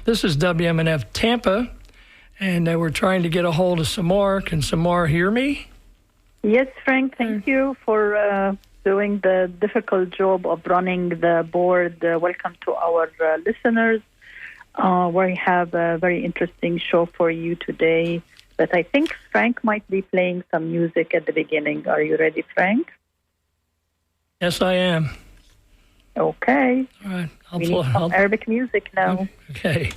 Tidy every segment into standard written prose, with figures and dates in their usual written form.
This is WMNF Tampa, and we're trying to get a hold of Samar. Can Samar hear me? Yes, Frank, thank you for doing the difficult job of running the board. Welcome to our listeners. We have a very interesting show for you today, but I think Frank might be playing some music at the beginning. Are you ready, Frank? Yes, I am. Okay. All right. We need some Arabic music now. Okay.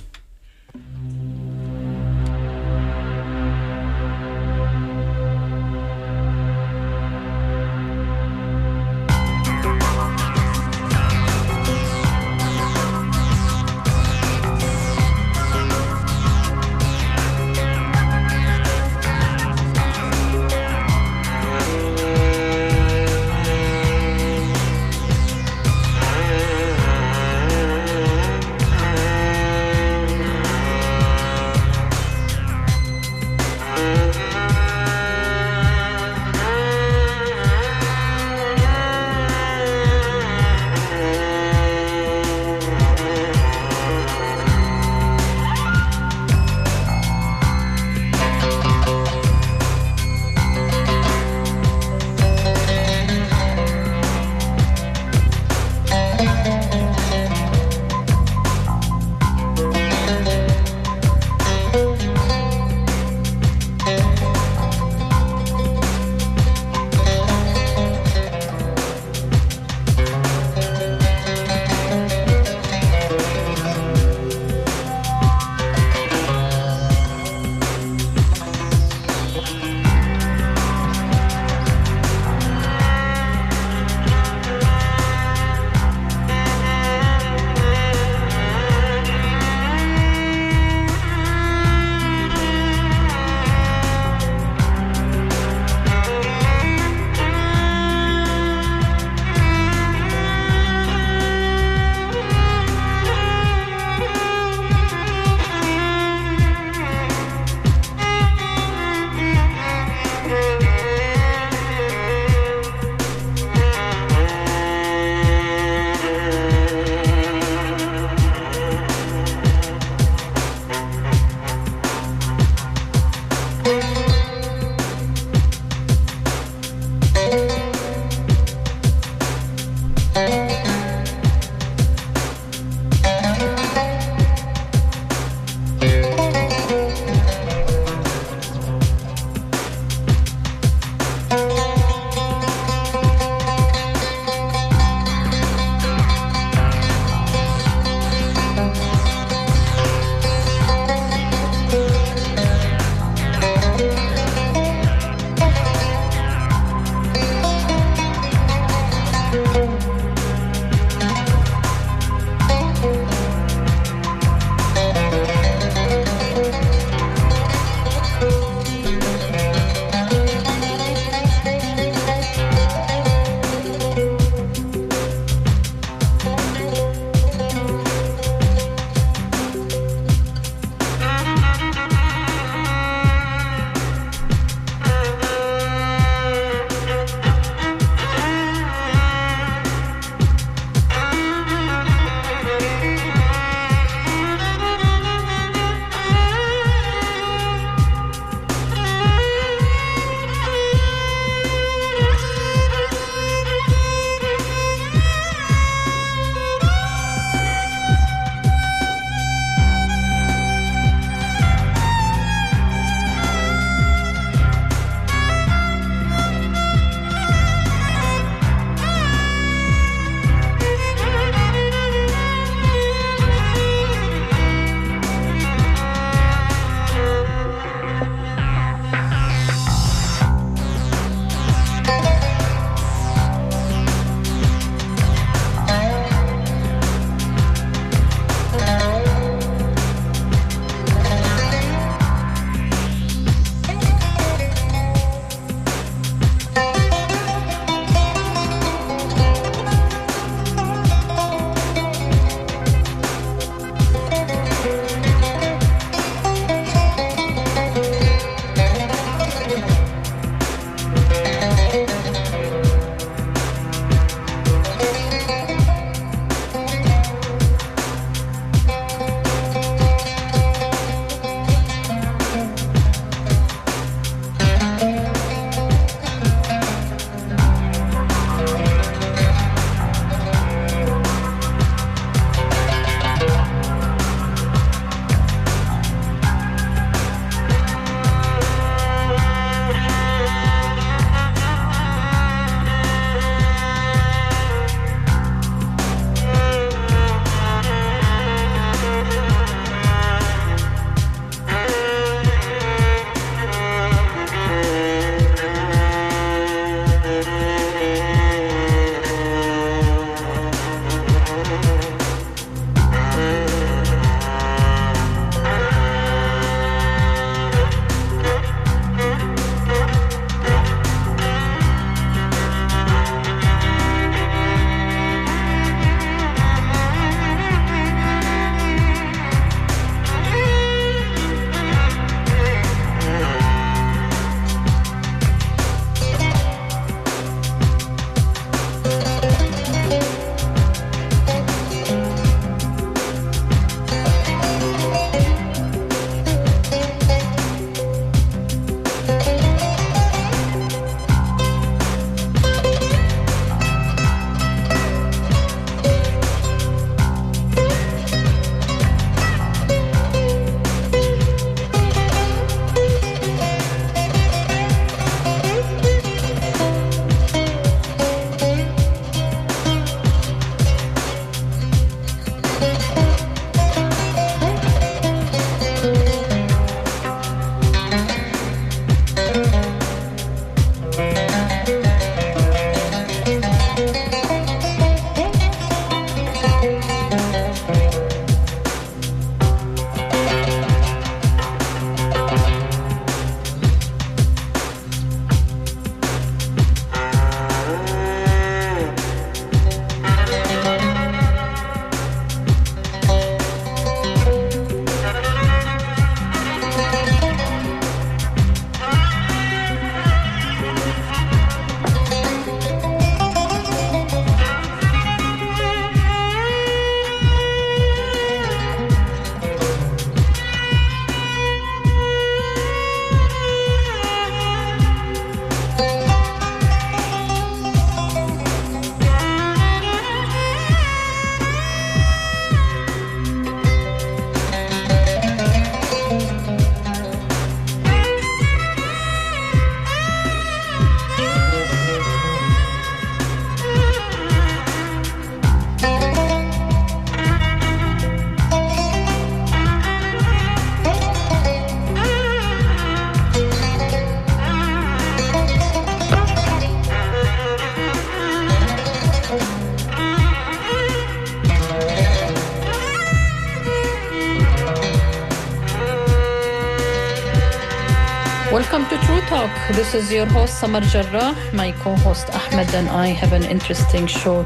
Welcome to True Talk. This is your host, Samar Jarrah. My co-host, Ahmed, and I have an interesting show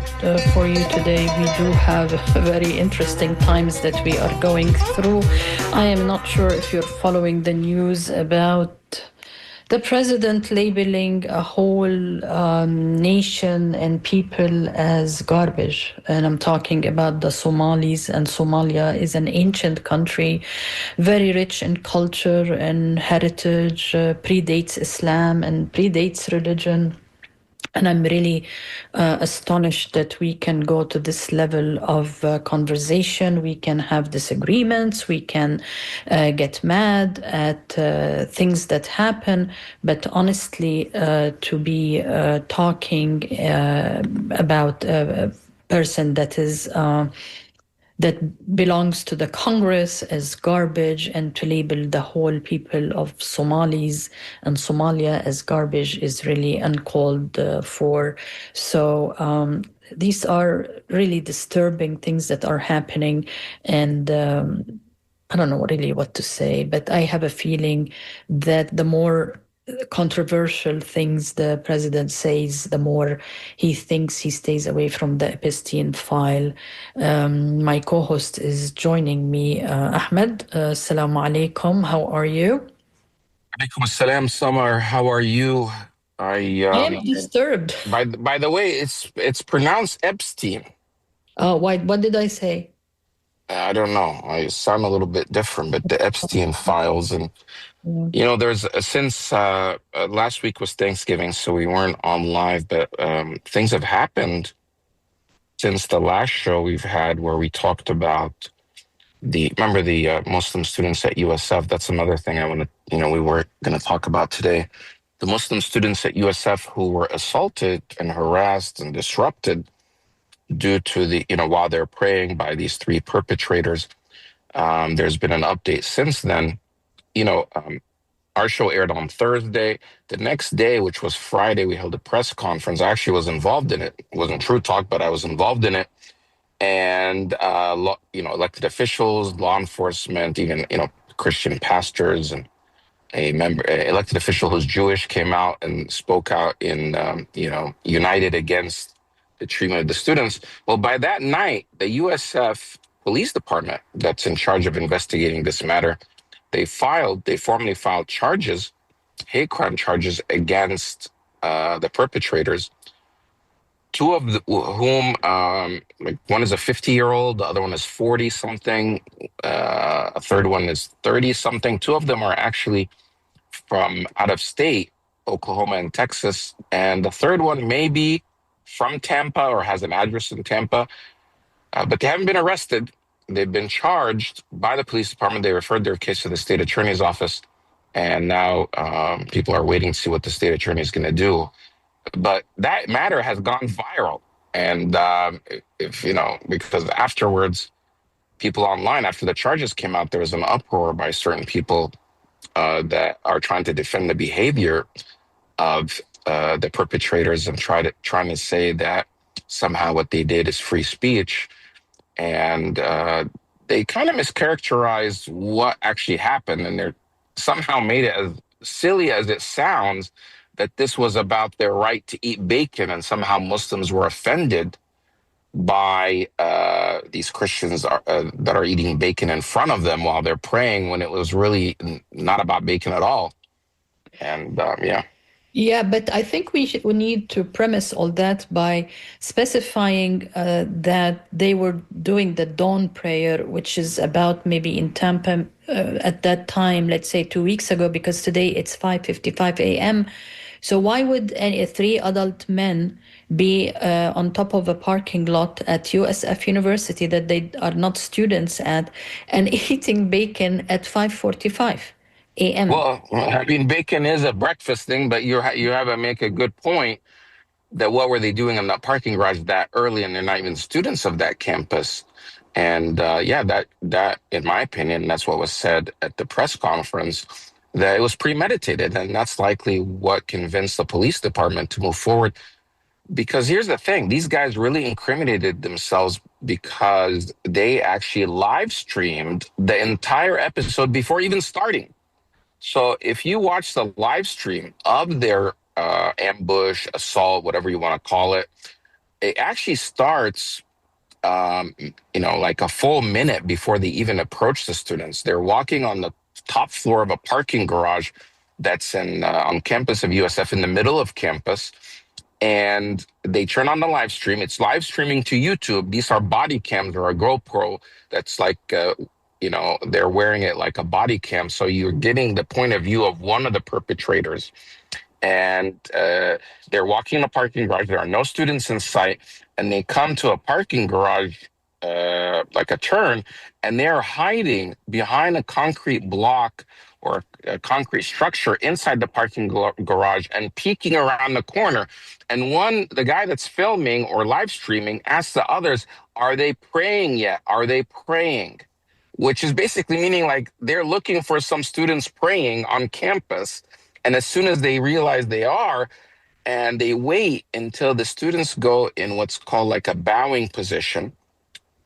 for you today. We do have very interesting times that we are going through. I am not sure if you're following the news about the president labeling a whole nation and people as garbage. And I'm talking about the Somalis. And Somalia is an ancient country, very rich in culture and heritage, predates Islam and predates religion. And I'm really astonished that we can go to this level of conversation. We can have disagreements. We can get mad at things that happen. But honestly, to be talking about a person that is that belongs to the Congress as garbage, and to label the whole people of Somalis and Somalia as garbage is really uncalled for. So these are really disturbing things that are happening, and I don't know really what to say, but I have a feeling that the more controversial things the president says, the more he thinks he stays away from the Epstein file. My co-host is joining me, Ahmed. Assalamu alaikum. How are you? Alaikum assalam, Samar. How are you? I am disturbed. By the way, it's pronounced Epstein. What did I say? I don't know. I sound a little bit different, but the Epstein files, and there's since last week was Thanksgiving, so we weren't on live, but things have happened since the last show we've had where we talked about the Muslim students at USF. That's another thing I want to, we were going to talk about today. The Muslim students at USF who were assaulted and harassed and disrupted due to while they're praying by these three perpetrators. There's been an update since then. Our show aired on Thursday. The next day, which was Friday, we held a press conference. I actually was involved in it. It wasn't True Talk, but I was involved in it. And, elected officials, law enforcement, even, Christian pastors and elected official who's Jewish came out and spoke out in, united against the treatment of the students. Well, by that night, the USF police department that's in charge of investigating this matter, they formally filed charges, hate crime charges against the perpetrators. Two of whom, one is a 50-year-old, the other one is 40-something, a third one is 30-something. Two of them are actually from out of state, Oklahoma and Texas, and the third one may be from Tampa or has an address in Tampa, but they haven't been arrested. They've been charged by the police department. They referred their case to the state attorney's office, and now people are waiting to see what the state attorney is going to do. But that matter has gone viral, and because afterwards, people online, after the charges came out, there was an uproar by certain people that are trying to defend the behavior of the perpetrators and trying to say that somehow what they did is free speech. And they kind of mischaracterized what actually happened, and they're somehow made it as silly as it sounds, that this was about their right to eat bacon, and somehow Muslims were offended by these Christians that are eating bacon in front of them while they're praying, when it was really not about bacon at all. And Yeah, but I think we need to premise all that by specifying that they were doing the dawn prayer, which is about maybe in Tampa at that time, let's say 2 weeks ago, because today it's 5:55 a.m. So why would three adult men be on top of a parking lot at USF University that they are not students at, and eating bacon at 5:45 a.m.? Well, I mean, bacon is a breakfast thing, but you have to make a good point that what were they doing in that parking garage that early, and they're not even students of that campus. And that, in my opinion, that's what was said at the press conference, that it was premeditated. And that's likely what convinced the police department to move forward. Because here's the thing, these guys really incriminated themselves because they actually live streamed the entire episode before even starting. So if you watch the live stream of their ambush, assault, whatever you want to call it, it actually starts, like a full minute before they even approach the students. They're walking on the top floor of a parking garage that's on campus of USF in the middle of campus. And they turn on the live stream. It's live streaming to YouTube. These are body cams or a GoPro that's like, they're wearing it like a body cam. So you're getting the point of view of one of the perpetrators. And they're walking in a parking garage. There are no students in sight. And they come to a parking garage, like a turn, and they're hiding behind a concrete block or a concrete structure inside the parking garage and peeking around the corner. And the guy that's filming or live streaming asks the others, are they praying yet? Are they praying? Which is basically meaning like they're looking for some students praying on campus. And as soon as they realize they are, and they wait until the students go in what's called like a bowing position.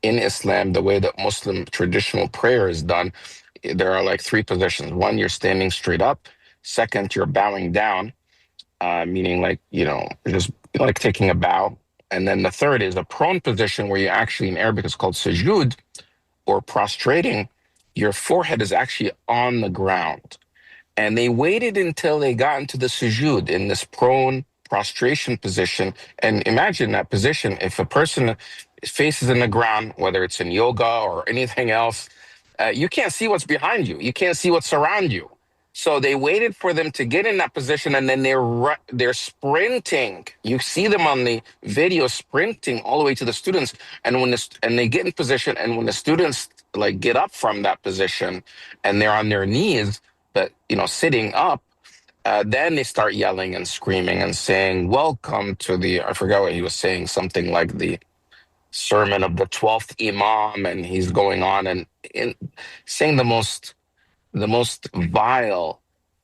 In Islam, the way that Muslim traditional prayer is done, there are like three positions. One, you're standing straight up. Second, you're bowing down, meaning like, just like taking a bow. And then the third is a prone position where you actually, in Arabic, it's called sujood or prostrating. Your forehead is actually on the ground. And they waited until they got into the sujood in this prone prostration position. And imagine that position, if a person faces in the ground, whether it's in yoga or anything else, you can't see what's behind you. You can't see what's around you. So they waited for them to get in that position, and then they're sprinting. You see them on the video sprinting all the way to the students, and and they get in position, and when the students like get up from that position, and they're on their knees, but sitting up, then they start yelling and screaming and saying, "Welcome to the," I forgot what he was saying, something like the sermon of the 12th Imam, and he's going on and saying the most vile,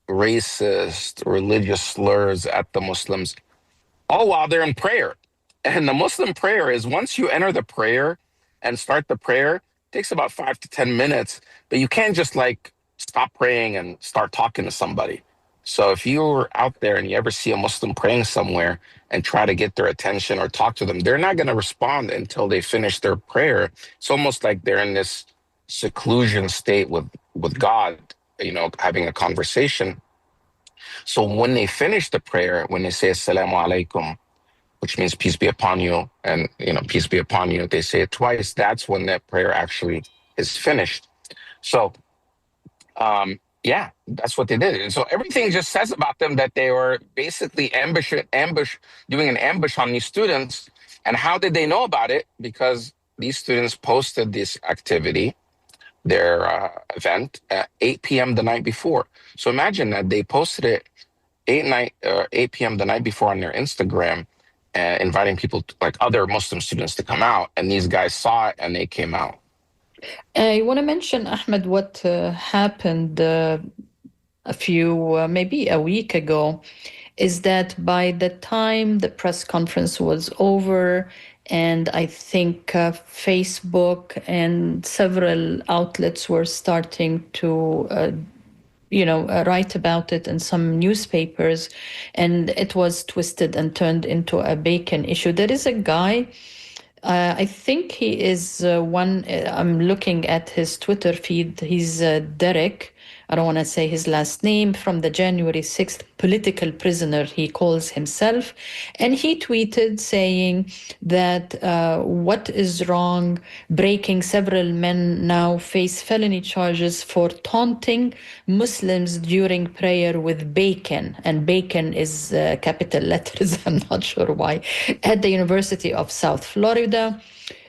racist, religious slurs at the Muslims, all while they're in prayer. And the Muslim prayer is, once you enter the prayer and start the prayer, it takes about 5 to 10 minutes, but you can't just like stop praying and start talking to somebody. So if you're out there and you ever see a Muslim praying somewhere and try to get their attention or talk to them, they're not going to respond until they finish their prayer. It's almost like they're in this seclusion state with God, having a conversation. So when they finish the prayer, when they say Assalamu alaikum, which means peace be upon you, and peace be upon you, they say it twice, that's when that prayer actually is finished. So that's what they did. So everything just says about them that they were basically doing an ambush on these students. And how did they know about it? Because these students posted this activity, their event, at 8 p.m. the night before. So imagine that they posted it 8 p.m. the night before on their Instagram, inviting people, like other Muslim students, to come out. And these guys saw it and they came out. I want to mention, Ahmed, what happened maybe a week ago, is that by the time the press conference was over, and I think Facebook and several outlets were starting to write about it in some newspapers, and it was twisted and turned into a bacon issue. There is a guy, I think he is I'm looking at his Twitter feed. He's Derek. I don't want to say his last name, from the January 6th political prisoner, he calls himself. And he tweeted saying that what is wrong, breaking, several men now face felony charges for taunting Muslims during prayer with bacon. And bacon is capital letters, I'm not sure why, at the University of South Florida.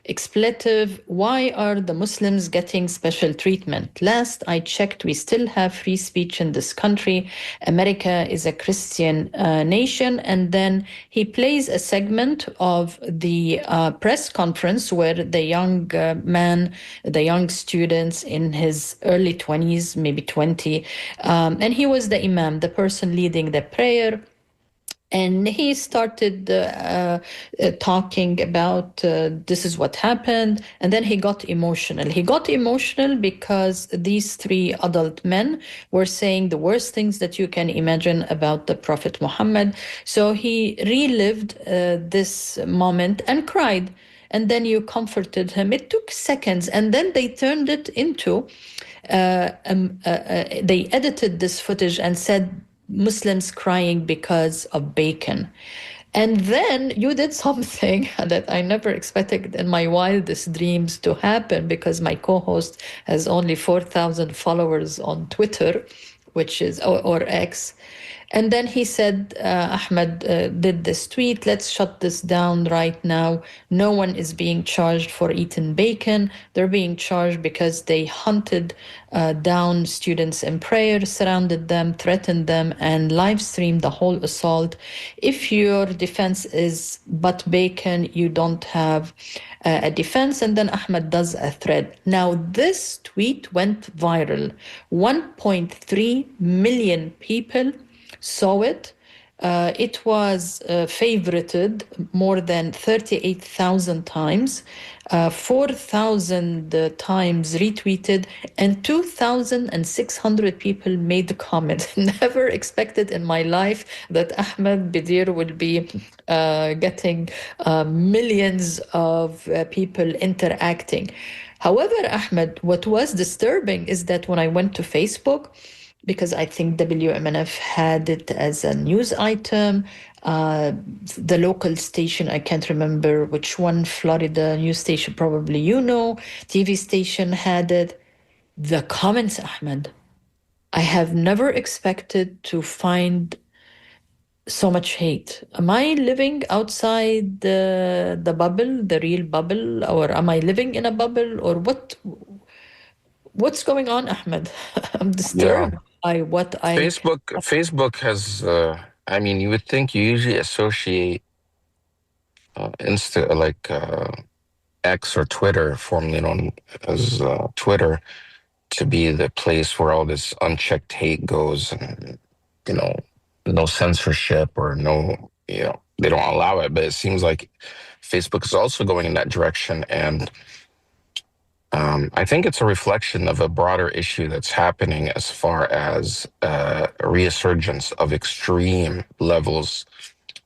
Expletive, why are the Muslims getting special treatment? Last I checked, we still have free speech in this country. America is a Christian nation. And then he plays a segment of the press conference where the young the young students in his early 20s, maybe 20, and he was the imam, the person leading the prayer. And he started talking about this is what happened. And then he got emotional. He got emotional because these three adult men were saying the worst things that you can imagine about the Prophet Muhammad. So he relived this moment and cried. And then you comforted him. It took seconds. And then they turned it into, they edited this footage and said, Muslims crying because of bacon. And then you did something that I never expected in my wildest dreams to happen, because my co host has only 4,000 followers on Twitter, which is, or X. And then he said, Ahmed did this tweet, let's shut this down right now. No one is being charged for eating bacon. They're being charged because they hunted down students in prayer, surrounded them, threatened them, and live streamed the whole assault. If your defense is but bacon, you don't have a defense. And then Ahmed does a thread. Now, this tweet went viral. 1.3 million people saw it. It was favorited more than 38,000 times, 4,000 times retweeted, and 2,600 people made the comment. Never expected in my life that Ahmed Bedier will be getting millions of people interacting. However, Ahmed, what was disturbing is that when I went to Facebook, because I think WMNF had it as a news item. The local station, I can't remember which one, Florida news station, probably you know, TV station had it. The comments, Ahmed, I have never expected to find so much hate. Am I living outside the bubble, the real bubble, or am I living in a bubble, or what's going on, Ahmed? I'm disturbed. Yeah. What I Facebook has, I mean, you would think you usually associate X or Twitter, formerly known as Twitter, to be the place where all this unchecked hate goes, and you know, no censorship or no, they don't allow it. But it seems like Facebook is also going in that direction, and I think it's a reflection of a broader issue that's happening as far as a resurgence of extreme levels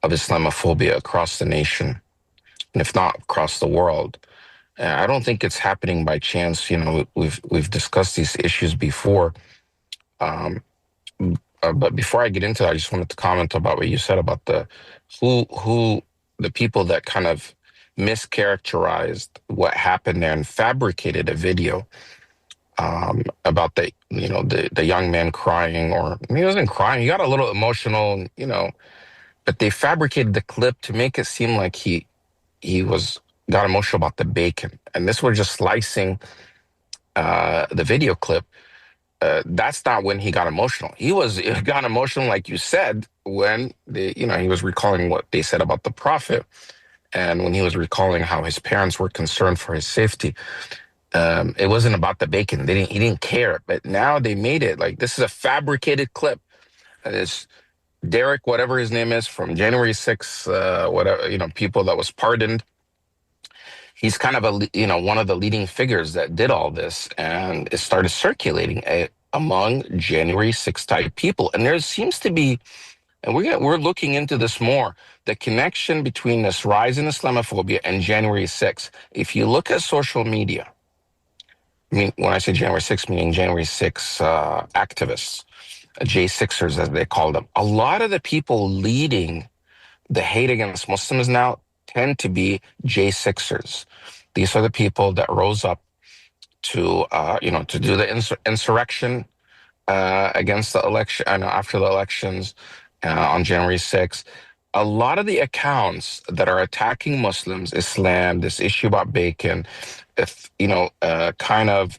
of Islamophobia across the nation, and if not across the world. I don't think it's happening by chance. We've discussed these issues before. But before I get into that, I just wanted to comment about what you said about the people that kind of mischaracterized what happened there and fabricated a video about the young man crying, or he wasn't crying. He got a little emotional, but they fabricated the clip to make it seem like he got emotional about the bacon, and this was just slicing the video clip. That's not when he got emotional. He got emotional, like you said, when he was recalling what they said about the prophet, and when he was recalling how his parents were concerned for his safety. It wasn't about the bacon. He didn't care. But now they made it like this is a fabricated clip. It's Derek, whatever his name is, from January 6th, whatever, people that was pardoned. He's kind of one of the leading figures that did all this, and it started circulating among January 6th type people. And there seems to be, and we're looking into this more, the connection between this rise in Islamophobia and January 6th. If you look at social media, I mean, when I say January 6th, meaning January 6th activists, J6ers as they call them, a lot of the people leading the hate against Muslims now tend to be J6ers. These are the people that rose up to do the insurrection against the election and after the elections on January 6th. A lot of the accounts that are attacking Muslims, Islam, this issue about bacon, kind of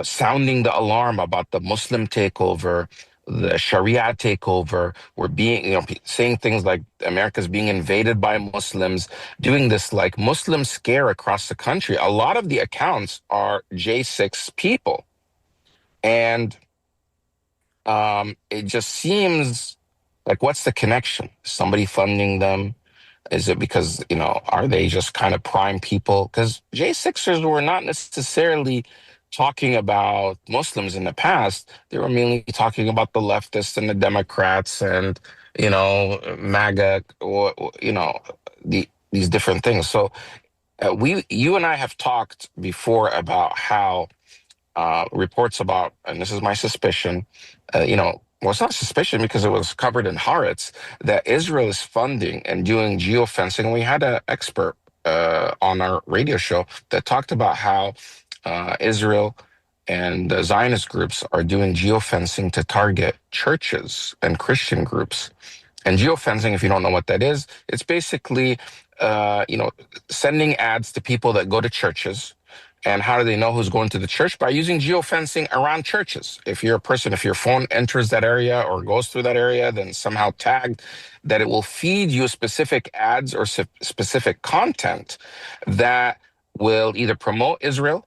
sounding the alarm about the Muslim takeover, the Sharia takeover. We're being, saying things like America's being invaded by Muslims, doing this like Muslim scare across the country. A lot of the accounts are J6 people. And it just seems Like, what's the connection? Somebody funding them? Is it because, are they just kind of prime people? Because J6ers were not necessarily talking about Muslims in the past. They were mainly talking about the leftists and the Democrats and, MAGA, or, these different things. So you and I have talked before about how reports about, and this is my suspicion, well, it's not suspicion because it was covered in Haaretz, that Israel is funding and doing geofencing. We had an expert on our radio show that talked about how Israel and the Zionist groups are doing geofencing to target churches and Christian groups. And geofencing, if you don't know what that is, it's basically, sending ads to people that go to churches. And how do they know who's going to the church? By using geofencing around churches. If you're a person, if your phone enters that area or goes through that area, then somehow tagged, that it will feed you specific ads or specific content that will either promote Israel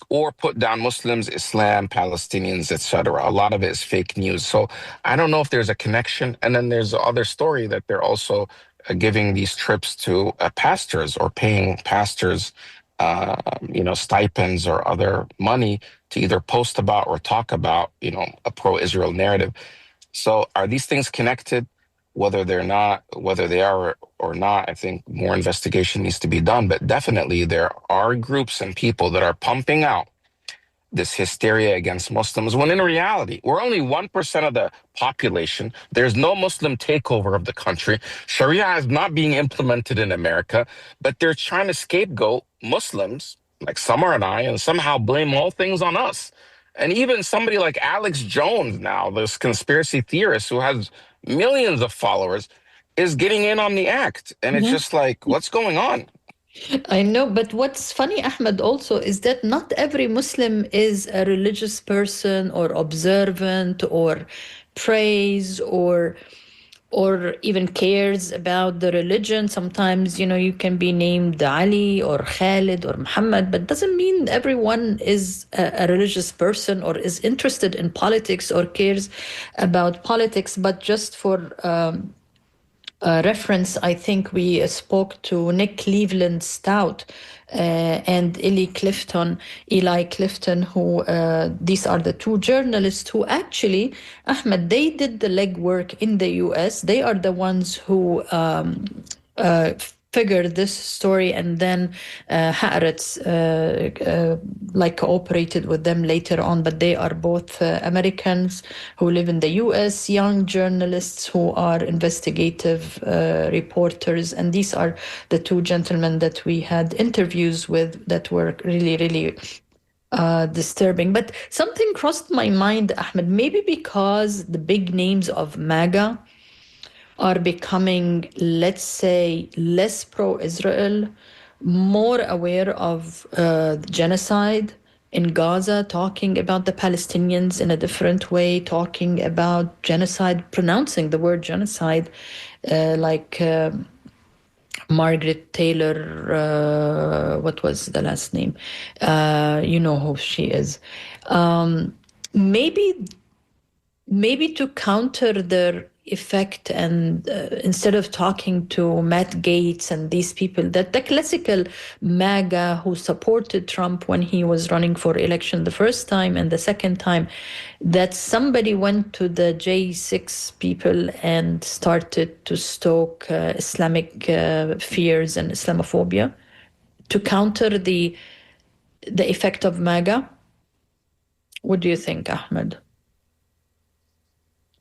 or put down Muslims, Islam, Palestinians, etc. A lot of it is fake news. So I don't know if there's a connection. And then there's the other story that they're also giving these trips to pastors or paying pastors, stipends or other money to either post about or talk about, a pro-Israel narrative. So are these things connected? Whether they are or not, I think more investigation needs to be done. But definitely there are groups and people that are pumping out this hysteria against Muslims, when in reality, we're only 1% of the population. There's no Muslim takeover of the country. Sharia is not being implemented in America, but they're trying to scapegoat Muslims like Samar and I and somehow blame all things on us. And even somebody like Alex Jones now, this conspiracy theorist who has millions of followers, is getting in on the act. And it's just like, what's going on? I know, but what's funny, Ahmed, also is that not every Muslim is a religious person or observant or prays or even cares about the religion. Sometimes, you can be named Ali or Khalid or Muhammad, but doesn't mean everyone is a religious person or is interested in politics or cares about politics. But just for reference, I think we spoke to Nick Cleveland Stout and Eli Clifton, who these are the two journalists who actually, Ahmed, they did the legwork in the US. They are the ones who figured this story, and then Haaretz cooperated with them later on. But they are both Americans who live in the US, young journalists who are investigative reporters. And these are the two gentlemen that we had interviews with that were really, really disturbing. But something crossed my mind, Ahmed, maybe because the big names of MAGA are becoming, let's say, less pro-Israel, more aware of genocide in Gaza, talking about the Palestinians in a different way, talking about genocide, pronouncing the word genocide, Margaret Taylor, what was the last name? You know who she is. Maybe to counter their effect, and instead of talking to Matt Gaetz and these people, that the classical MAGA who supported Trump when he was running for election the first time and the second time, that somebody went to the J6 people and started to stoke Islamic fears and Islamophobia to counter the effect of MAGA. What do you think, Ahmed?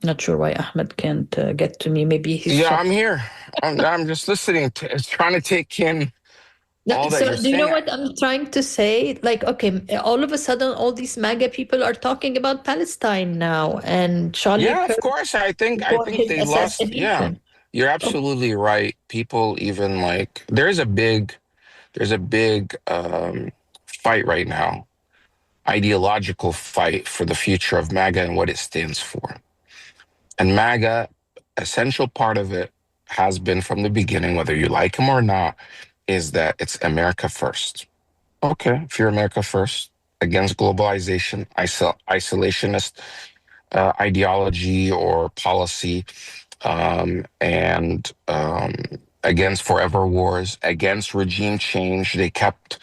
Not sure why Ahmed can't get to me. Maybe he's... Yeah, I'm here. I'm just listening, trying to take in all that you're saying. Do you know what I'm trying to say? Okay, all of a sudden, all these MAGA people are talking about Palestine now, and Charlie... Yeah, of course. I think they lost. Yeah, you're absolutely right. People even there's a big fight right now, ideological fight for the future of MAGA and what it stands for. And MAGA, essential part of it has been from the beginning, whether you like him or not, is that it's America first. Okay, if you're America first, against globalization, isolationist ideology or policy, and against forever wars, against regime change. They kept,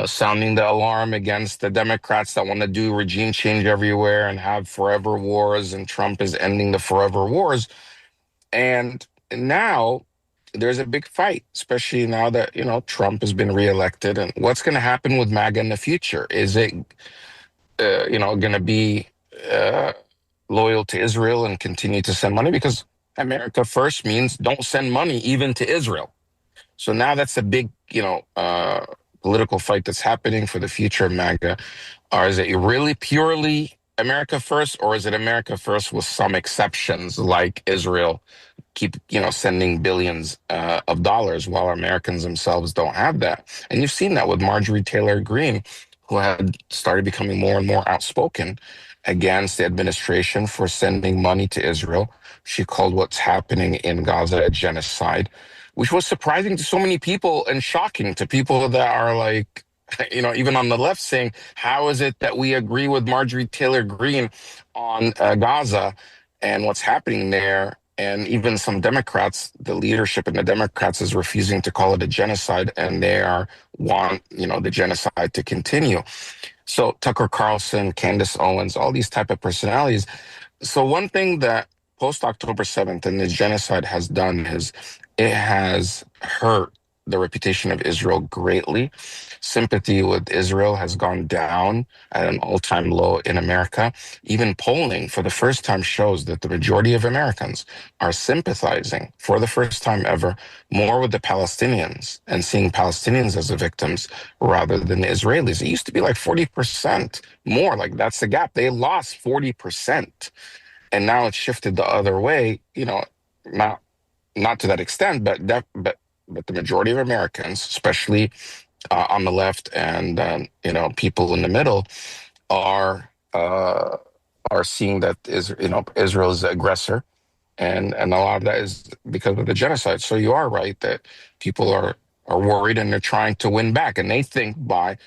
sounding the alarm against the Democrats that want to do regime change everywhere and have forever wars, and Trump is ending the forever wars. And now there's a big fight, especially now that, Trump has been reelected. And what's going to happen with MAGA in the future? Is it, going to be loyal to Israel and continue to send money? Because America first means don't send money even to Israel. So now that's a big, political fight that's happening for the future of MAGA. Or is it really purely America first, or is it America first with some exceptions like Israel keep, sending billions of dollars while Americans themselves don't have that? And you've seen that with Marjorie Taylor Greene, who had started becoming more and more outspoken against the administration for sending money to Israel. She called what's happening in Gaza a genocide, which was surprising to so many people and shocking to people that are like, even on the left, saying, how is it that we agree with Marjorie Taylor Greene on Gaza and what's happening there? And even some Democrats, the leadership in the Democrats is refusing to call it a genocide, and they want, the genocide to continue. So Tucker Carlson, Candace Owens, all these type of personalities. So one thing that post October 7th and the genocide has done is it has hurt the reputation of Israel greatly. Sympathy with Israel has gone down at an all-time low in America. Even polling for the first time shows that the majority of Americans are sympathizing for the first time ever more with the Palestinians and seeing Palestinians as the victims rather than the Israelis. It used to be like 40% more. Like that's the gap. They lost 40%. And now it's shifted the other way, not to that extent, but the majority of Americans, especially on the left and people in the middle, are seeing that Israel is the aggressor, and a lot of that is because of the genocide. So you are right that people are worried and they're trying to win back, and they think by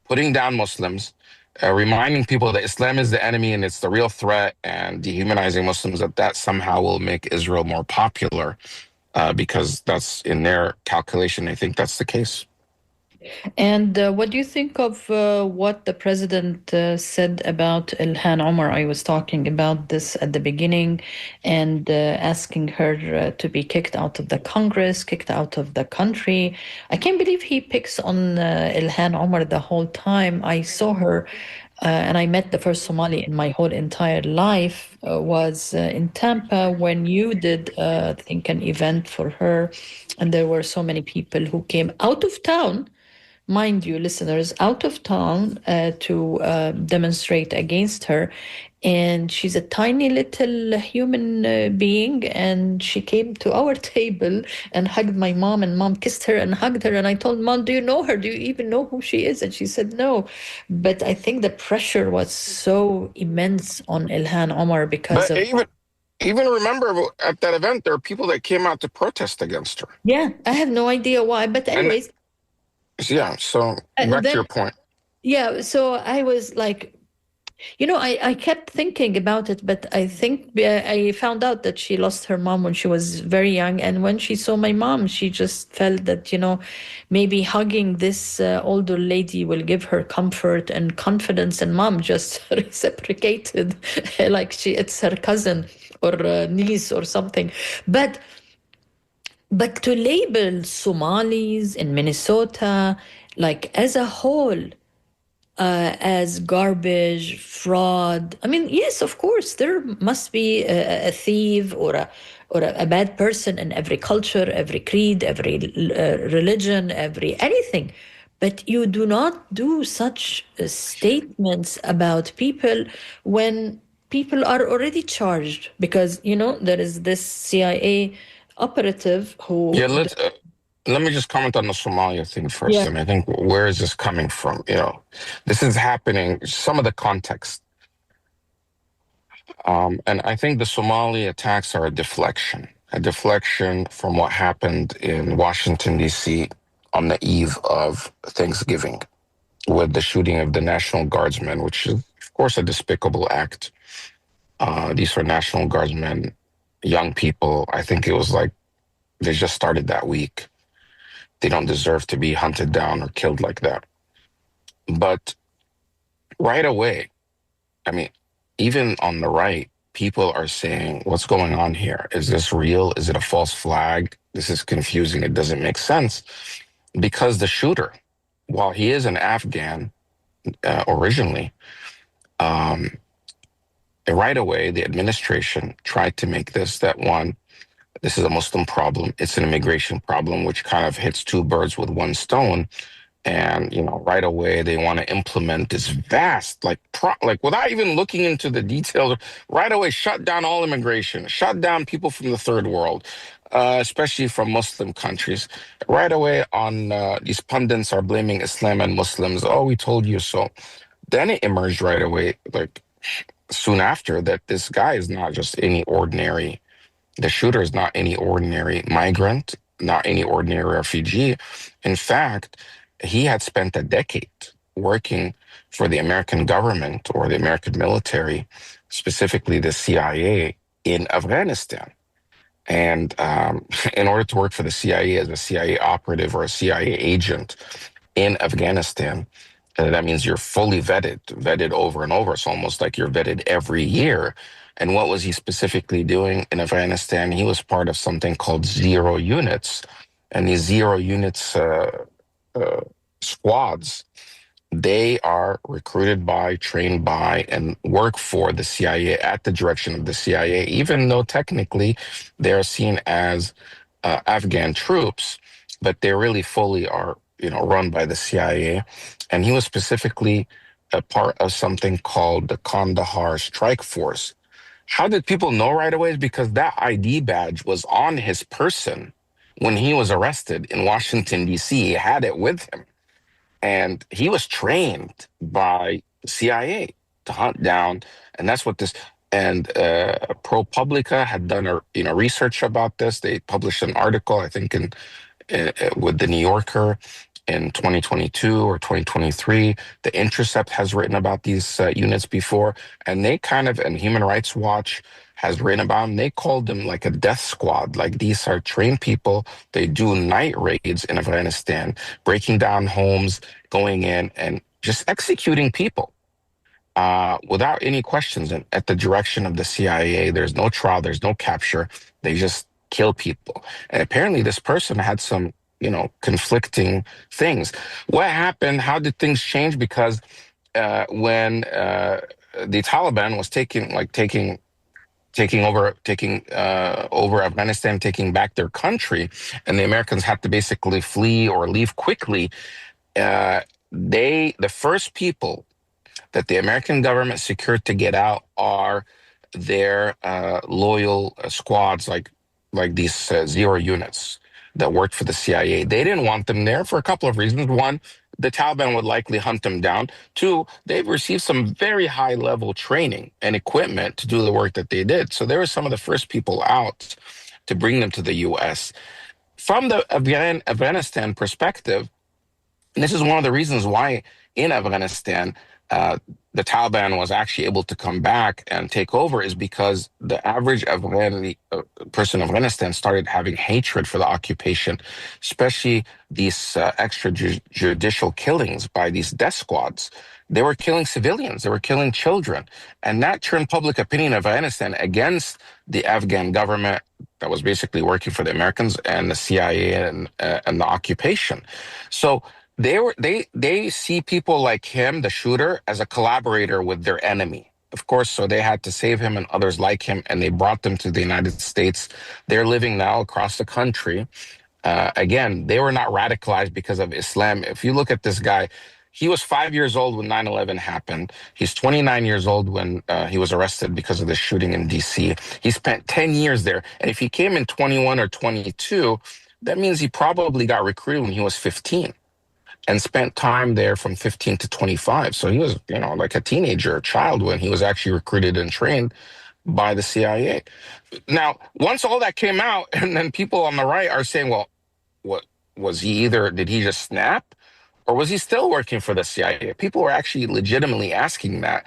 putting down Muslims, reminding people that Islam is the enemy and it's the real threat, and dehumanizing Muslims, that somehow will make Israel more popular, because that's in their calculation. They think that's the case. And what do you think of what the president said about Ilhan Omar? I was talking about this at the beginning, and asking her to be kicked out of the Congress, kicked out of the country. I can't believe he picks on Ilhan Omar the whole time. I saw her, and I met the first Somali in my whole entire life, was in Tampa when you did, I think, an event for her. And there were so many people who came out of town, mind you, listeners, out of town to demonstrate against her. And she's a tiny little human being. And she came to our table and hugged my mom, and mom kissed her and hugged her. And I told Mom, do you know her? Do you even know who she is? And she said, no. But I think the pressure was so immense on Ilhan Omar because But of... even remember at that event, there are people that came out to protest against her. Yeah, I have no idea why. But anyways... Yeah, so back to your point. Yeah, so I was like, I kept thinking about it, but I think I found out that she lost her mom when she was very young. And when she saw my mom, she just felt that, maybe hugging this older lady will give her comfort and confidence. And mom just reciprocated like it's her cousin or niece or something. But to label Somalis in Minnesota, like as a whole, as garbage, fraud. I mean, yes, of course, there must be a thief or a bad person in every culture, every creed, every religion, every anything. But you do not do such statements about people when people are already charged, because, there is this CIA operative who... Yeah, let me just comment on the Somalia thing first. Yeah. And I think, where is this coming from? This is happening, some of the context. And I think the Somali attacks are a deflection from what happened in Washington, D.C. on the eve of Thanksgiving with the shooting of the National Guardsmen, which is, of course, a despicable act. These were National Guardsmen, young people. I think it was like they just started that week. They don't deserve to be hunted down or killed like that. But right away, I mean, even on the right, people are saying, what's going on here? Is this real? Is it a false flag? This is confusing. It doesn't make sense. Because the shooter, while he is an Afghan originally, um, right away, the administration tried to make this that one, this is a Muslim problem. It's an immigration problem, which kind of hits two birds with one stone. And right away they want to implement this vast, like without even looking into the details. Right away, shut down all immigration, shut down people from the third world, especially from Muslim countries. Right away, on these pundits are blaming Islam and Muslims. Oh, we told you so. Then it emerged right away, like soon after, that this guy is not just any ordinary. The shooter is not any ordinary migrant, not any ordinary refugee. In fact, he had spent a decade working for the American government or the American military, specifically the CIA in Afghanistan. And in order to work for the CIA as a CIA operative or a CIA agent in Afghanistan, that means you're fully vetted over and over. It's almost like you're vetted every year. And what was he specifically doing in Afghanistan? He was part of something called zero units. And these zero units uh, squads, they are recruited by, trained by, and work for the CIA at the direction of the CIA, even though technically they're seen as Afghan troops, but they really fully are, run by the CIA. And he was specifically a part of something called the Kandahar Strike Force. How did people know right away? Is because that ID badge was on his person when he was arrested in Washington, D.C. He had it with him. And he was trained by CIA to hunt down. And that's what this, and ProPublica had done research about this. They published an article, I think, with the New Yorker in 2022 or 2023. The Intercept has written about these units before, and and Human Rights Watch has written about them. They called them like a death squad. Like, these are trained people. They do night raids in Afghanistan, breaking down homes, going in and just executing people without any questions. And at the direction of the CIA, there's no trial, there's no capture. They just kill people. And apparently this person had some, conflicting things. What happened? How did things change? Because when the Taliban was taking over Afghanistan, taking back their country, and the Americans had to basically flee or leave quickly, the first people that the American government secured to get out are their loyal squads, like these zero units that worked for the CIA. They didn't want them there for a couple of reasons. One, the Taliban would likely hunt them down. Two, they've received some very high level training and equipment to do the work that they did. So they were some of the first people out to bring them to the U.S. From the Afghanistan perspective, and this is one of the reasons why in Afghanistan, the Taliban was actually able to come back and take over, is because the average person in Afghanistan started having hatred for the occupation, especially these extrajudicial killings by these death squads. They were killing civilians, they were killing children. And that turned public opinion in Afghanistan against the Afghan government that was basically working for the Americans and the CIA and the occupation. So they see people like him, the shooter, as a collaborator with their enemy. Of course, so they had to save him and others like him, and they brought them to the United States. They're living now across the country. Again, they were not radicalized because of Islam. If you look at this guy, he was 5 years old when 9/11 happened. He's 29 years old when he was arrested because of the shooting in D.C. He spent 10 years there. And if he came in 21 or 22, that means he probably got recruited when he was 15 and spent time there from 15 to 25. So he was, like a teenager, a child, when he was actually recruited and trained by the CIA. Now, once all that came out, and then people on the right are saying, well, what was he did he just snap? or was he still working for the CIA? People were actually legitimately asking that.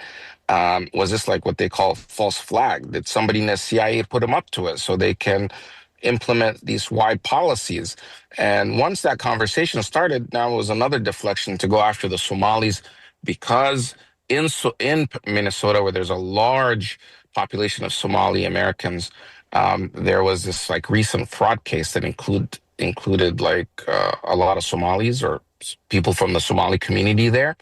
Was this like what they call false flag? Did somebody in the CIA put him up to it so they can implement these wide policies? And once that conversation started, now it was another deflection to go after the Somalis, because in Minnesota, where there's a large population of Somali Americans, there was this like recent fraud case that included like a lot of Somalis or people from the Somali community there.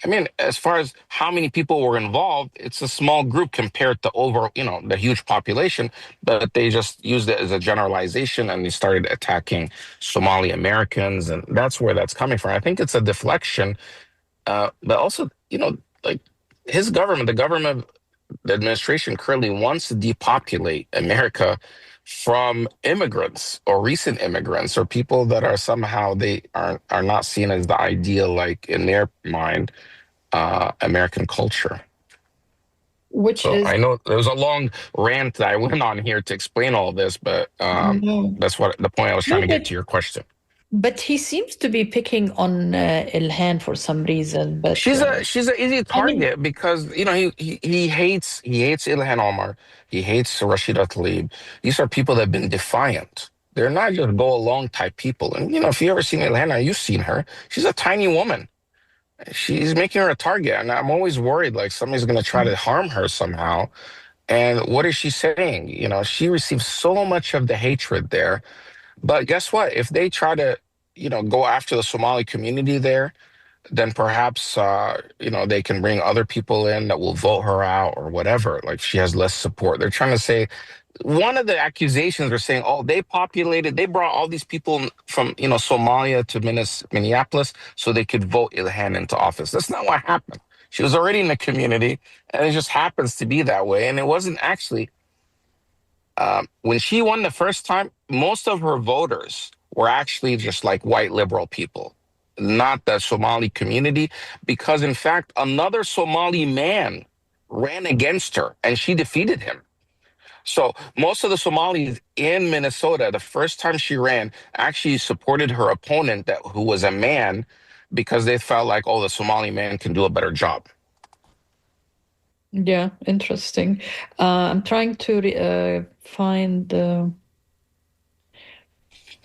I mean, as far as how many people were involved, it's a small group compared to over, the huge population, but they just used it as a generalization and they started attacking Somali Americans. And that's where that's coming from. I think it's a deflection, but also, like his government, the administration currently wants to depopulate America from immigrants or recent immigrants or people that are somehow they are not seen as the ideal, like in their mind, American culture. Which So is I know there was a long rant that I went on here to explain all this, but no, that's what the point I was trying to no, get to your question. but he seems to be picking on Ilhan for some reason. But She's an easy I mean, target because he hates Ilhan Omar, he hates Rashida Tlaib. These are people that have been defiant. They're not just go along type people. And if you ever seen Ilhan, you've seen her. She's a tiny woman. She's making her a target, and I'm always worried like somebody's going to try to harm her somehow. And what is she saying? She receives so much of the hatred there. But guess what? If they try to, go after the Somali community there, then perhaps they can bring other people in that will vote her out or whatever. Like she has less support. They're trying to say one of the accusations are saying, oh, they brought all these people from Somalia to Minneapolis so they could vote Ilhan into office. That's not what happened. She was already in the community, and it just happens to be that way. And it wasn't actually when she won the first time. Most of her voters were actually just like white liberal people, not the Somali community, because in fact, another Somali man ran against her and she defeated him. So most of the Somalis in Minnesota, the first time she ran, actually supported her opponent who was a man because they felt like, oh, the Somali man can do a better job. yeah, interesting. I'm trying to find the.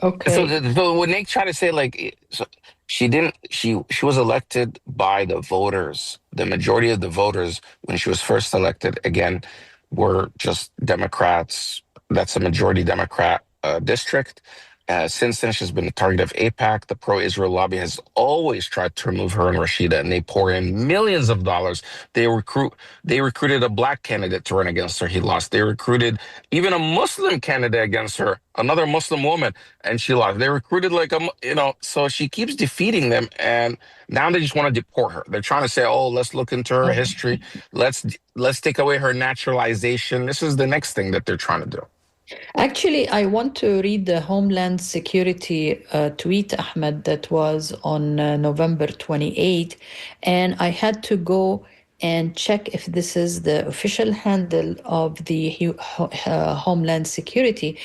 Okay. So when they try to say she was elected by the voters. The majority of the voters when she was first elected again were just Democrats. That's a majority Democrat district. Since then, she's been the target of AIPAC. The pro-Israel lobby has always tried to remove her and Rashida, and they pour in millions of dollars. They recruited a black candidate to run against her. He lost. They recruited even a Muslim candidate against her, another Muslim woman, and she lost. They recruited so she keeps defeating them, and now they just want to deport her. They're trying to say, oh, let's look into her history. Let's take away her naturalization. This is the next thing that they're trying to do. Actually, I want to read the Homeland Security tweet, Ahmed, that was on November 28, and I had to go and check if this is the official handle of the Homeland Security,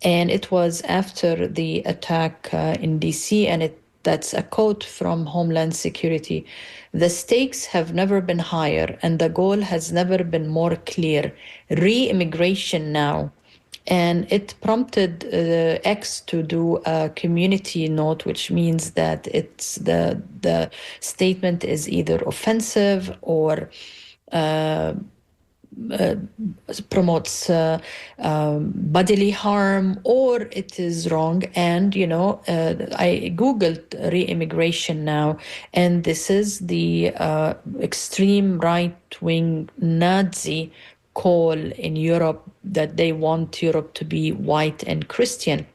and it was after the attack in DC, and that's a quote from Homeland Security. The stakes have never been higher, and the goal has never been more clear. Re-immigration now. And it prompted X to do a community note, which means that it's the statement is either offensive or promotes bodily harm, or it is wrong. And I googled re-immigration now, and this is the extreme right-wing Nazi call in Europe that they want Europe to be white and Christian.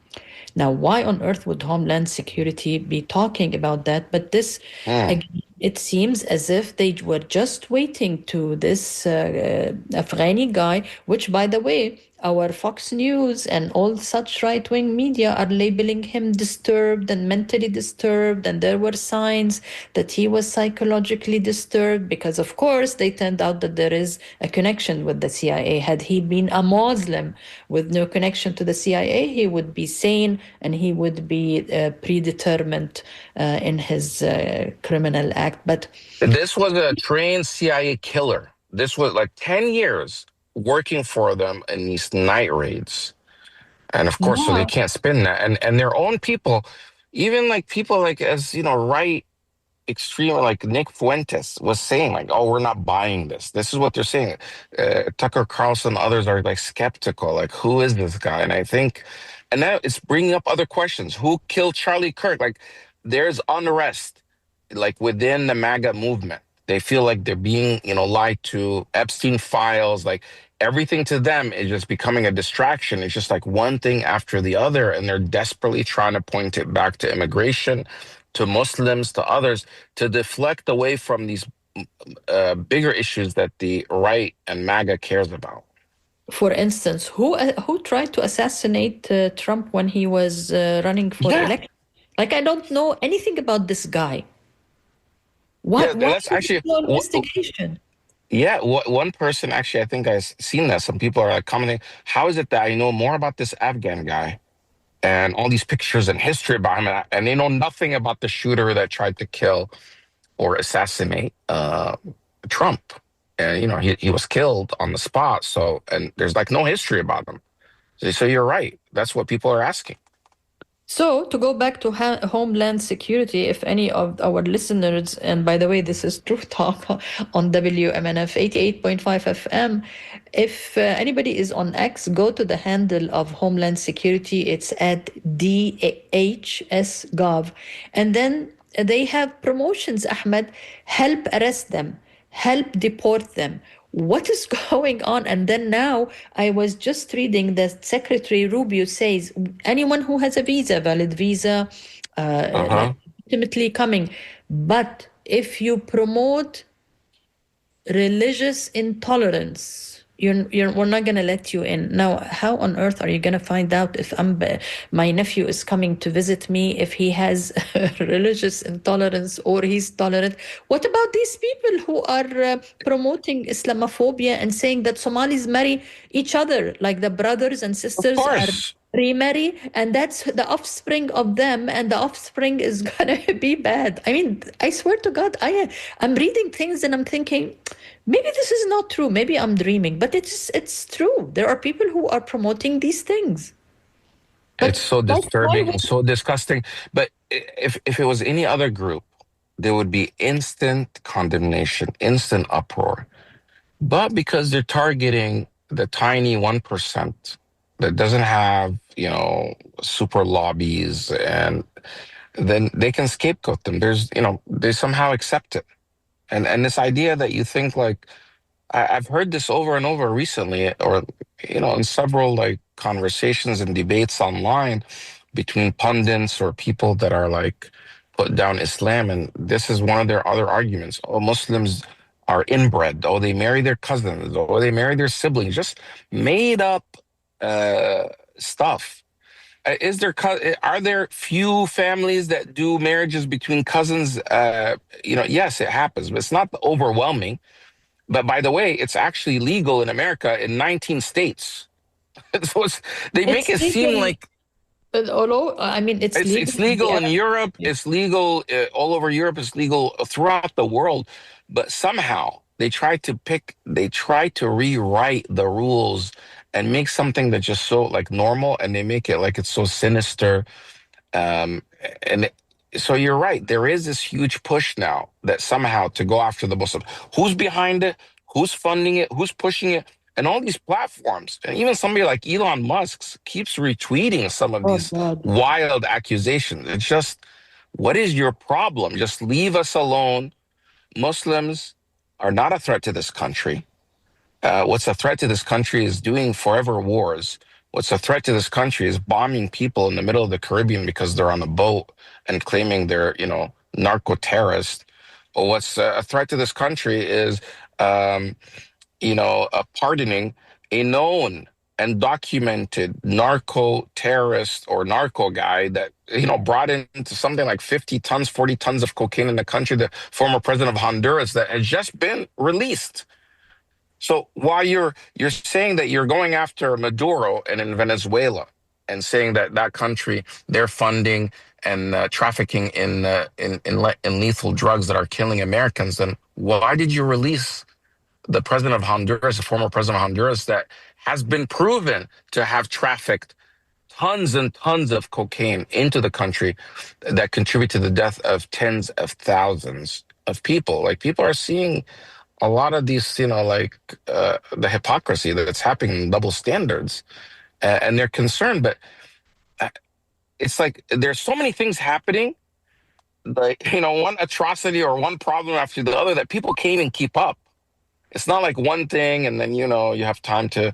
Now, why on earth would Homeland Security be talking about that? But this, again, it seems as if they were just waiting to this Afghani guy, which, by the way, our Fox News and all such right wing media are labeling him disturbed and mentally disturbed. And there were signs that he was psychologically disturbed because, of course, they turned out that there is a connection with the CIA. Had he been a Muslim with no connection to the CIA, he would be sane and he would be predetermined in his criminal act. But This was a trained CIA killer. This was like 10 years working for them in these night raids. And of course, so they yeah, can't spin that. And their own people, even like people like as, right extreme, like Nick Fuentes was saying, like, oh, we're not buying this. This is what they're saying. Tucker Carlson, others are like skeptical, like, who is this guy? And I think, and now it's bringing up other questions. Who killed Charlie Kirk? Like, there's unrest, like within the MAGA movement. They feel like they're being, lied to. Epstein files, like everything to them is just becoming a distraction. It's just like one thing after the other, and they're desperately trying to point it back to immigration, to Muslims, to others, to deflect away from these bigger issues that the right and MAGA cares about. for instance, who tried to assassinate Trump when he was running for Yeah, election? Like, I don't know anything about this guy. yeah, Why that's is there actually no investigation? yeah. One person actually, I think I've seen that. Some people are like commenting, "How is it that I know more about this Afghan guy and all these pictures and history about him, and they know nothing about the shooter that tried to kill or assassinate Trump?" And he was killed on the spot. So, and there's like no history about him. So you're right. That's what people are asking. So, to go back to Homeland Security, if any of our listeners, and by the way, this is Truth Talk on WMNF 88.5 FM, if anybody is on X, go to the handle of Homeland Security. It's at DHS.gov. And then they have promotions, Ahmed. Help arrest them, help deport them. What is going on? And then now I was just reading that Secretary Rubio says anyone who has a visa, valid visa, like Uh-huh. ultimately coming. But if you promote religious intolerance, we're not going to let you in. Now, how on earth are you going to find out if my nephew is coming to visit me, if he has religious intolerance or he's tolerant? What about these people who are promoting Islamophobia and saying that Somalis marry each other, like the brothers and Of sisters are course. remarry, and that's the offspring of them, and the offspring is gonna be bad? I mean, I swear to God, I'm reading things and I'm thinking, maybe this is not true, maybe I'm dreaming, but it's true. There are people who are promoting these things. It's But so why disturbing would and so disgusting. But if it was any other group, there would be instant condemnation, instant uproar. But because they're targeting the tiny 1% that doesn't have, super lobbies, and then they can scapegoat them. They somehow accept it. And this idea that you think like, I've heard this over and over recently, or in several like conversations and debates online between pundits or people that are like put down Islam, and this is one of their other arguments. Oh, Muslims are inbred. Oh, they marry their cousins. Oh, they marry their siblings. Just made up stuff. Are there few families that do marriages between cousins? Yes, it happens, but it's not overwhelming. But by the way, it's actually legal in America in 19 states. So they make it's it seem legal? like Although, I mean, it's legal it's in the legal in Arab Europe. countries. It's legal all over Europe. It's legal throughout the world. But somehow they try to rewrite the rules and make something that's just so like normal, and they make it like it's so sinister. Um, and so you're right. There is this huge push now that somehow to go after the Muslims. Who's behind it? Who's funding it? Who's pushing it? And all these platforms, and even somebody like Elon Musk keeps retweeting some of Oh these God. wild accusations. It's just, what is your problem? Just leave us alone. Muslims are not a threat to this country. What's a threat to this country is doing forever wars. What's a threat to this country is bombing people in the middle of the Caribbean because they're on a boat and claiming they're, narco terrorists. Or what's a threat to this country is, pardoning a known and documented narco terrorist or narco guy that, brought into something like 50 tons, 40 tons of cocaine in the country, the former president of Honduras, that has just been released. So while you're saying that you're going after Maduro and in Venezuela and saying that that country, they're funding and trafficking in lethal drugs that are killing Americans, then why did you release the president of Honduras, the former president of Honduras, that has been proven to have trafficked tons and tons of cocaine into the country that contribute to the death of tens of thousands of people? Like, people are seeing a lot of these, the hypocrisy that's happening, double standards, and they're concerned. But uh, it's like there's so many things happening, like, one atrocity or one problem after the other, that people can't even keep up. It's not like one thing and then, you have time to,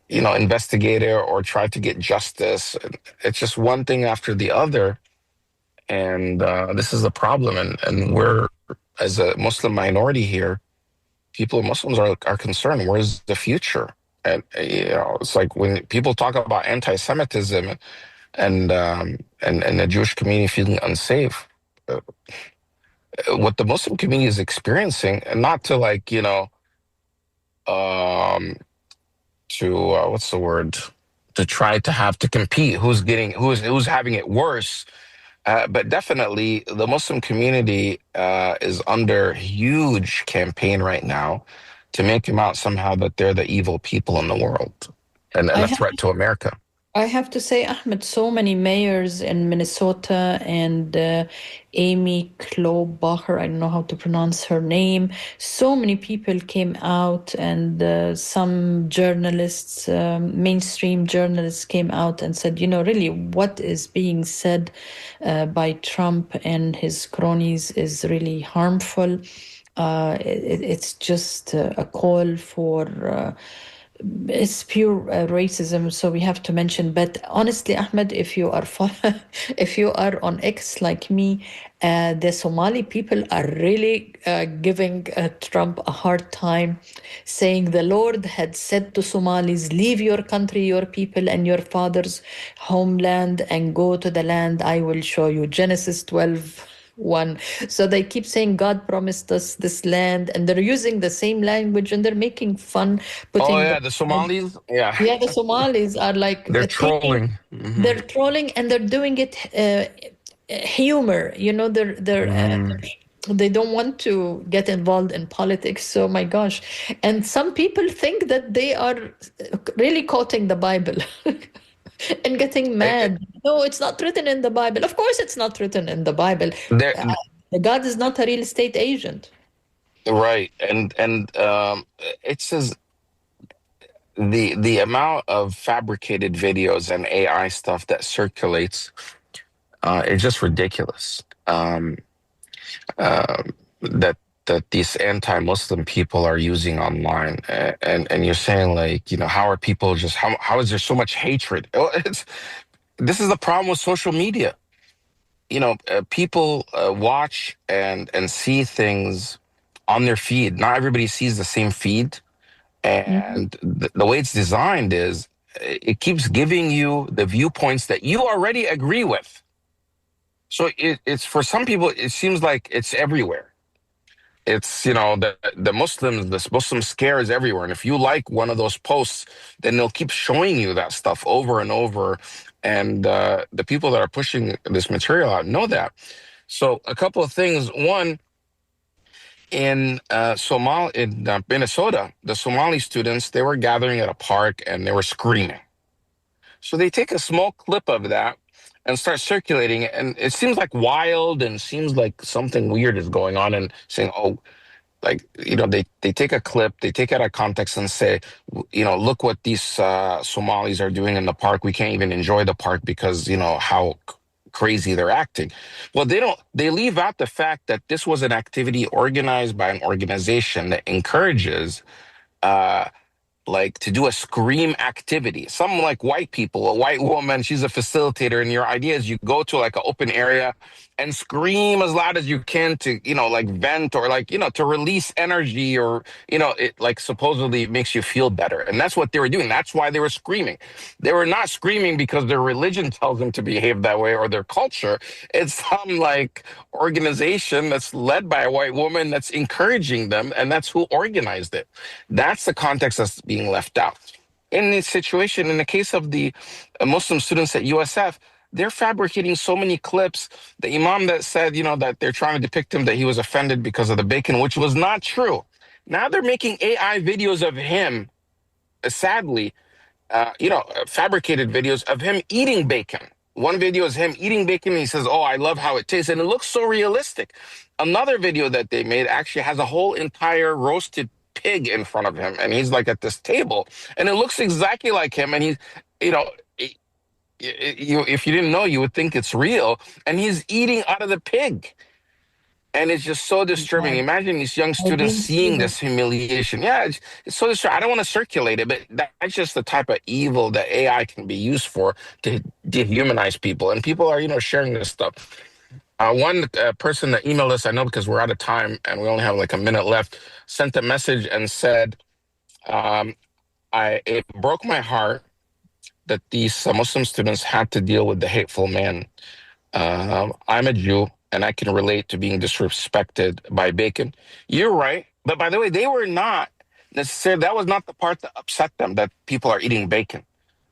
investigate it or try to get justice. It's just one thing after the other. And this is the problem. And we're, as a Muslim minority here, Muslims are concerned. Where's the future? And, it's like when people talk about anti-Semitism and the Jewish community feeling unsafe, what the Muslim community is experiencing, and not to what's the word? To try to have to compete, who's having it worse. But definitely, the Muslim community is under huge campaign right now to make them out somehow that they're the evil people in the world and a threat to America. I have to say, Ahmed, so many mayors in Minnesota and Amy Klobuchar, I don't know how to pronounce her name. So many people came out, and some journalists, mainstream journalists, came out and said, really what is being said by Trump and his cronies is really harmful. It's just a call for... it's pure racism, so we have to mention. But honestly, Ahmed, if you are if you are on X like me, the Somali people are really giving Trump a hard time, saying the Lord had said to Somalis, leave your country, your people, and your father's homeland, and go to the land I will show you. Genesis 12:1. So they keep saying God promised us this land, and they're using the same language, and they're making fun. The Somalis? Yeah, the Somalis are like they're trolling. Mm-hmm. They're trolling, and they're doing it humor. They don't want to get involved in politics. So my gosh. And some people think that they are really quoting the Bible. And getting mad. No, it's not written in the Bible. Of course, it's not written in the Bible. God is not a real estate agent. Right, and it says the amount of fabricated videos and AI stuff that circulates is just ridiculous. That these anti-Muslim people are using online, and you're saying, how are people just how is there so much hatred? This is the problem with social media. People watch and see things on their feed. Not everybody sees the same feed, and the way it's designed is it keeps giving you the viewpoints that you already agree with. So it's for some people, it seems like it's everywhere. It's, the Muslim scare is everywhere. And if you like one of those posts, then they'll keep showing you that stuff over and over. And the people that are pushing this material out know that. So a couple of things. One, in Minnesota, the Somali students, they were gathering at a park and they were screaming. So they take a small clip of that and start circulating it. And it seems like wild and seems like something weird is going on, and saying, they take a clip, they take it out of context and say, look what these Somalis are doing in the park. We can't even enjoy the park because, how crazy they're acting. Well, they leave out the fact that this was an activity organized by an organization that encourages to do a scream activity. Some white people, a white woman, she's a facilitator, and your idea is you go to an open area and scream as loud as you can to, like vent or like, to release energy or, it like supposedly makes you feel better. And that's what they were doing. That's why they were screaming. They were not screaming because their religion tells them to behave that way or their culture. It's some like organization that's led by a white woman that's encouraging them. And that's who organized it. That's the context that's being left out. In this situation, in the case of the Muslim students at USF, they're fabricating so many clips. The imam that said, that they're trying to depict him that he was offended because of the bacon, which was not true. Now they're making AI videos of him, sadly, fabricated videos of him eating bacon. One video is him eating bacon, and he says, "Oh, I love how it tastes," and it looks so realistic. Another video that they made actually has a whole entire roasted pig in front of him, and he's like at this table, and it looks exactly like him, and he's, you know, if you didn't know, you would think it's real, and he's eating out of the pig. And it's just so disturbing. Imagine these young students seeing this humiliation. Yeah, it's so disturbing. I don't want to circulate it, but that's just the type of evil that AI can be used for to dehumanize people. And people are, sharing this stuff. One person that emailed us, I know because we're out of time and we only have like a minute left, sent a message and said, it broke my heart that these Muslim students had to deal with the hateful man. I'm a Jew, and I can relate to being disrespected by bacon. You're right. But by the way, they were not necessarily, that was not the part that upset them, that people are eating bacon.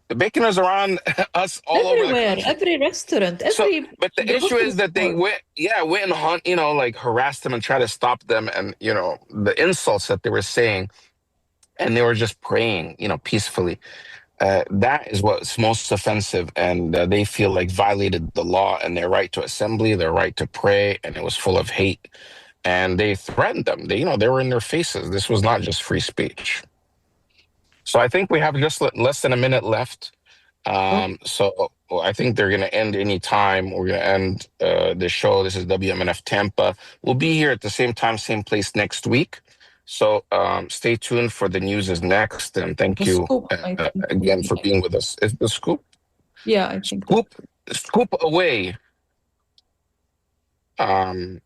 The bacon is around us all over the country. Every restaurant, but the issue is that they went and hunt, like harassed them and try to stop them, and the insults that they were saying, and they were just praying, peacefully. That is what's most offensive, and they feel like violated the law and their right to assembly, their right to pray, and it was full of hate. And they threatened them. They were in their faces. This was not just free speech. So I think we have just less than a minute left. So I think they're going to end any time. We're going to end the show. This is WMNF Tampa. We'll be here at the same time, same place next week. So stay tuned for the news is next. And thank you again for being with us. Is the scoop? Yeah, I think. Scoop away. And